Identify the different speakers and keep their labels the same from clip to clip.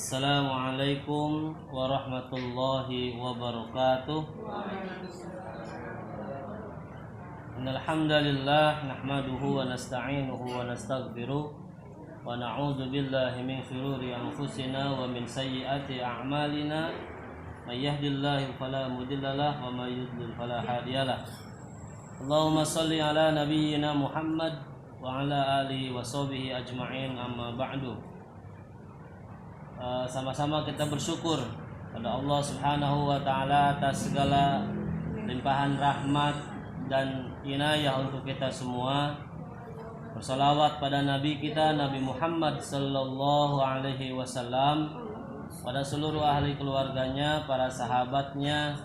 Speaker 1: Assalamualaikum warahmatullahi wabarakatuh. Innal hamdalillah nahmaduhu wa nasta'inuhu wa nastaghfiruh wa na'udzu billahi min shururi anfusina wa min sayyiati a'malina. May yahdihillahu fala mudhillalah wa may yudlil fala hadiyalah. Allahumma shalli ala nabiyyina Muhammad wa ala alihi wa sahbihi ajma'in, amma ba'du. Sama-sama kita bersyukur pada Allah Subhanahu wa taala atas segala limpahan rahmat dan inayah untuk kita semua. Bersalawat pada nabi kita Nabi Muhammad sallallahu alaihi wasallam, pada seluruh ahli keluarganya, para sahabatnya,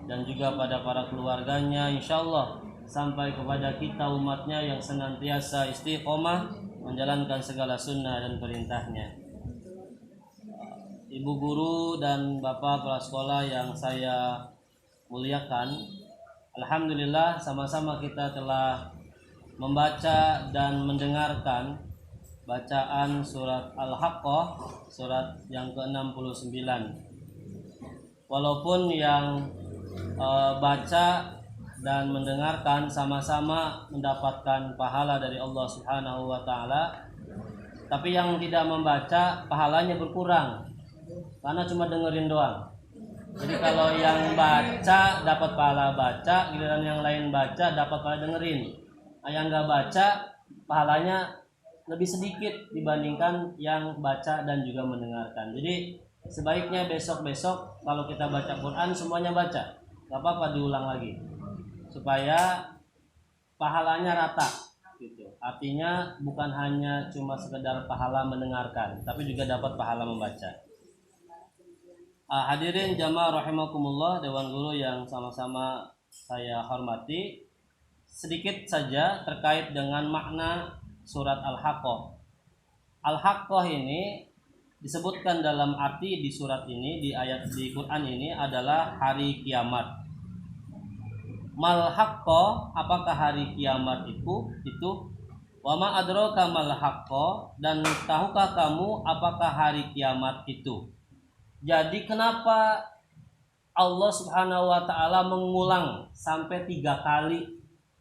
Speaker 1: dan juga pada para keluarganya, insyaallah sampai kepada kita umatnya yang senantiasa istiqomah menjalankan segala sunnah dan perintahnya. Ibu guru dan bapak kepala sekolah yang saya muliakan, alhamdulillah sama-sama kita telah membaca dan mendengarkan bacaan surat Al-Haqqah, surat yang ke-69. Walaupun yang baca dan mendengarkan sama-sama mendapatkan pahala dari Allah Subhanahu wa taala, tapi yang tidak membaca pahalanya berkurang karena cuma dengerin doang. Jadi kalau yang baca dapat pahala baca, giliran yang lain baca dapat pahala dengerin. Yang nggak baca pahalanya lebih sedikit dibandingkan yang baca dan juga mendengarkan. Jadi sebaiknya besok-besok kalau kita baca Quran semuanya baca, nggak apa-apa diulang lagi, supaya pahalanya rata gitu. Artinya bukan hanya cuma sekedar pahala mendengarkan, tapi juga dapat pahala membaca. Hadirin jamaah rahimakumullah, dewan guru yang sama-sama saya hormati, sedikit saja terkait dengan makna surat Al-Haqqah. Al-Haqqah ini disebutkan dalam arti di surat ini, di ayat di Quran ini adalah hari kiamat. Mal haqqah, apakah hari kiamat itu wa ma adraka mal haqqah, dan tahukah kamu apakah hari kiamat itu. Jadi kenapa Allah Subhanahu wa taala mengulang sampai 3 kali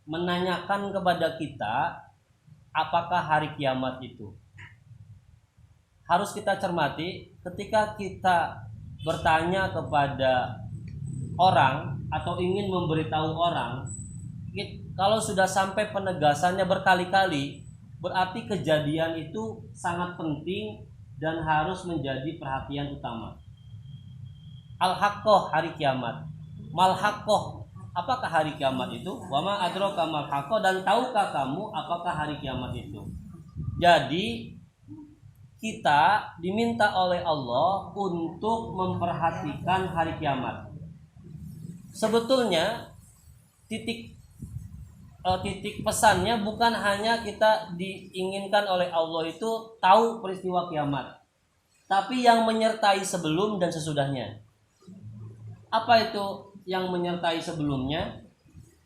Speaker 1: menanyakan kepada kita apakah hari kiamat itu? Harus kita cermati ketika kita bertanya kepada orang atau ingin memberitahu orang, kalau sudah sampai penegasannya berkali-kali, berarti kejadian itu sangat penting dan harus menjadi perhatian utama. Al-Haqqah, hari kiamat. Mal haqqah, apakah hari kiamat itu? Wa ma adraka mal haqqah, dan tahukah kamu apakah hari kiamat itu? Jadi kita diminta oleh Allah untuk memperhatikan hari kiamat. Sebetulnya titik pesannya bukan hanya kita diinginkan oleh Allah itu tahu peristiwa kiamat, tapi yang menyertai sebelum dan sesudahnya. Apa itu yang menyertai sebelumnya?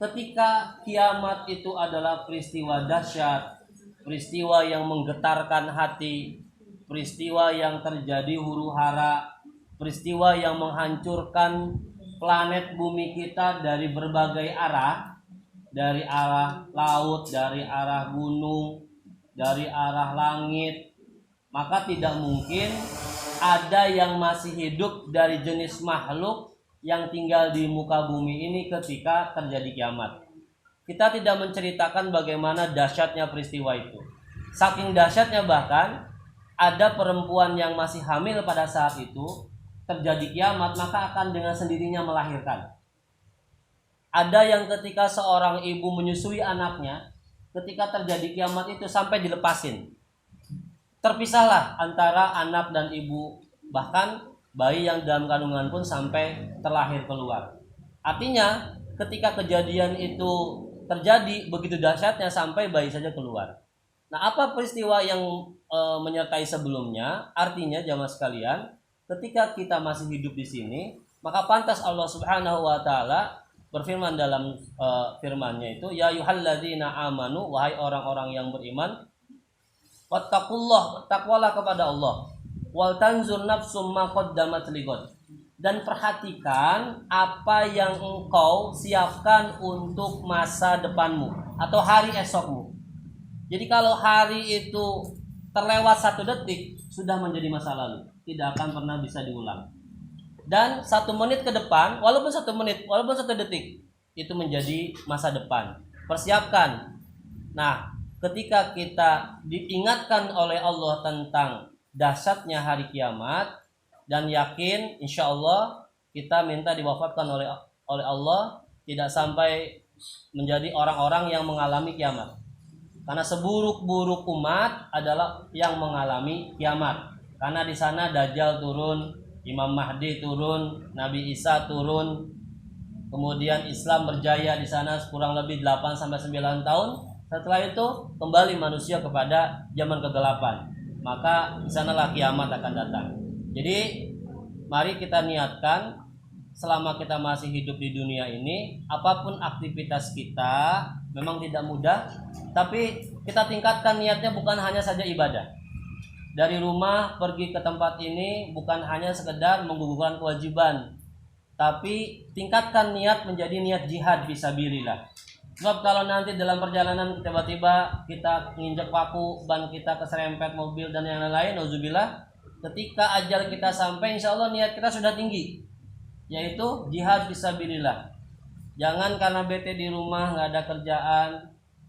Speaker 1: Ketika kiamat itu adalah peristiwa dahsyat, peristiwa yang menggetarkan hati, peristiwa yang terjadi huru-hara, peristiwa yang menghancurkan planet bumi kita dari berbagai arah, dari arah laut, dari arah gunung, dari arah langit, maka tidak mungkin ada yang masih hidup dari jenis makhluk yang tinggal di muka bumi ini ketika terjadi kiamat. Kita tidak menceritakan bagaimana dahsyatnya peristiwa itu. Saking dahsyatnya bahkan ada perempuan yang masih hamil pada saat itu terjadi kiamat, maka akan dengan sendirinya melahirkan. Ada yang ketika seorang ibu menyusui anaknya, ketika terjadi kiamat itu sampai dilepasin. Terpisahlah antara anak dan ibu, bahkan bayi yang dalam kandungan pun sampai terlahir keluar. Artinya ketika kejadian itu terjadi begitu dahsyatnya sampai bayi saja keluar. Nah, apa peristiwa yang menyertai sebelumnya? Artinya jamaah sekalian, ketika kita masih hidup di sini, maka pantas Allah Subhanahu wa taala berfirman dalam firman-Nya itu, ya ayyuhalladzina amanu, wahai orang-orang yang beriman, wattaqullah, takwalah kepada Allah. wal tanzur nafsum ma qaddamat lighad. Dan perhatikan apa yang engkau siapkan untuk masa depanmu atau hari esokmu. Jadi kalau hari itu terlewat 1 detik, sudah menjadi masa lalu, tidak akan pernah bisa diulang. Dan 1 menit ke depan, walaupun 1 menit, walaupun 1 detik, itu menjadi masa depan. Persiapkan. Nah, ketika kita diingatkan oleh Allah tentang dahsyatnya hari kiamat, dan yakin insya Allah kita minta diwafatkan oleh Allah, tidak sampai menjadi orang-orang yang mengalami kiamat. Karena seburuk-buruk umat adalah yang mengalami kiamat. Karena di sana Dajjal turun, Imam Mahdi turun, Nabi Isa turun, kemudian Islam berjaya di sana kurang lebih 8 sampai 9 tahun. Setelah itu kembali manusia kepada zaman kegelapan. Maka di sanalah kiamat akan datang. Jadi mari kita niatkan selama kita masih hidup di dunia ini, apapun aktivitas kita memang tidak mudah, tapi kita tingkatkan niatnya bukan hanya saja ibadah. Dari rumah pergi ke tempat ini bukan hanya sekedar menggugurkan kewajiban, tapi tingkatkan niat menjadi niat jihad fisabilillah. Sebab kalau nanti dalam perjalanan tiba-tiba kita nginjek paku, ban kita keserempet mobil dan yang lain-lain, nauzubillah, ketika ajal kita sampai, insya Allah niat kita sudah tinggi, yaitu jihad fisabilillah. Jangan karena bete di rumah nggak ada kerjaan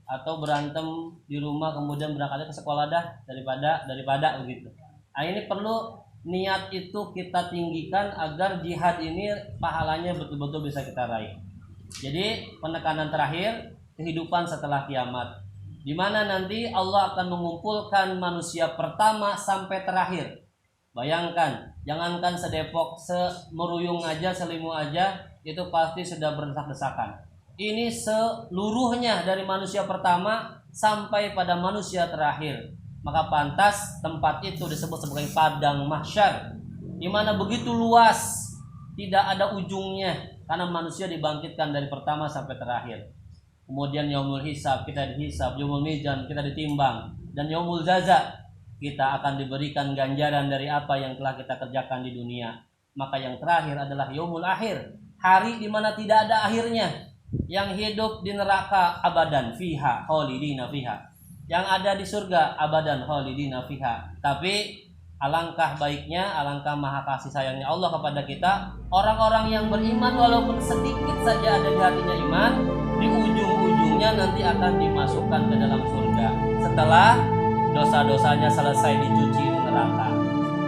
Speaker 1: atau berantem di rumah kemudian berangkatnya ke sekolah daripada begitu. Nah, ini perlu niat itu kita tinggikan agar jihad ini pahalanya betul-betul bisa kita raih. Jadi penekanan terakhir, kehidupan setelah kiamat, di mana nanti Allah akan mengumpulkan manusia pertama sampai terakhir. Bayangkan, jangankan sedepok, semeruyung aja, selimu aja, itu pasti sudah berdesak-desakan. Ini seluruhnya dari manusia pertama sampai pada manusia terakhir. Maka pantas tempat itu disebut sebagai padang mahsyar, di mana begitu luas, tidak ada ujungnya, karena manusia dibangkitkan dari pertama sampai terakhir. Kemudian yaumul hisab, kita dihisab, yaumul mizan, kita ditimbang, dan yaumul jaza, kita akan diberikan ganjaran dari apa yang telah kita kerjakan di dunia. Maka yang terakhir adalah yaumul akhir, hari di mana tidak ada akhirnya, yang hidup di neraka abadan fiha khalidina fiha, yang ada di surga abadan khalidina fiha. Tapi alangkah baiknya, alangkah maha kasih sayangnya Allah kepada kita, orang-orang yang beriman walaupun sedikit saja ada di hatinya iman, di ujung-ujungnya nanti akan dimasukkan ke dalam surga setelah dosa-dosanya selesai dicuci di neraka.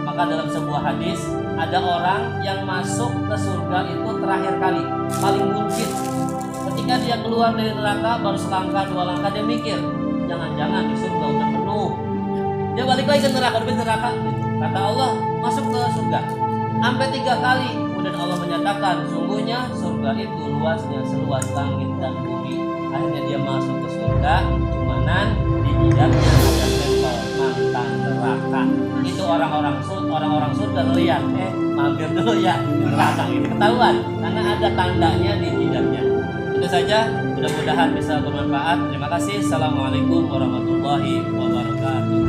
Speaker 1: Maka dalam sebuah hadis, ada orang yang masuk ke surga itu terakhir kali, paling buncit. Ketika dia keluar dari neraka baru selangkah 2 langkah, dia mikir, jangan-jangan di surga udah penuh. Dia balik lagi ke neraka, kata Allah, masuk ke surga sampai 3 kali. Kemudian Allah menyatakan, sungguhnya surga itu luasnya seluas langit dan bumi. Akhirnya dia masuk ke surga, cumanan di jidatnya ada tempel mantan neraka. Itu orang-orang surga lihat, mampir dulu ya di neraka, itu ketahuan karena ada tandanya di jidatnya. Itu saja, mudah-mudahan bisa bermanfaat. Terima kasih. Assalamualaikum warahmatullahi wabarakatuh.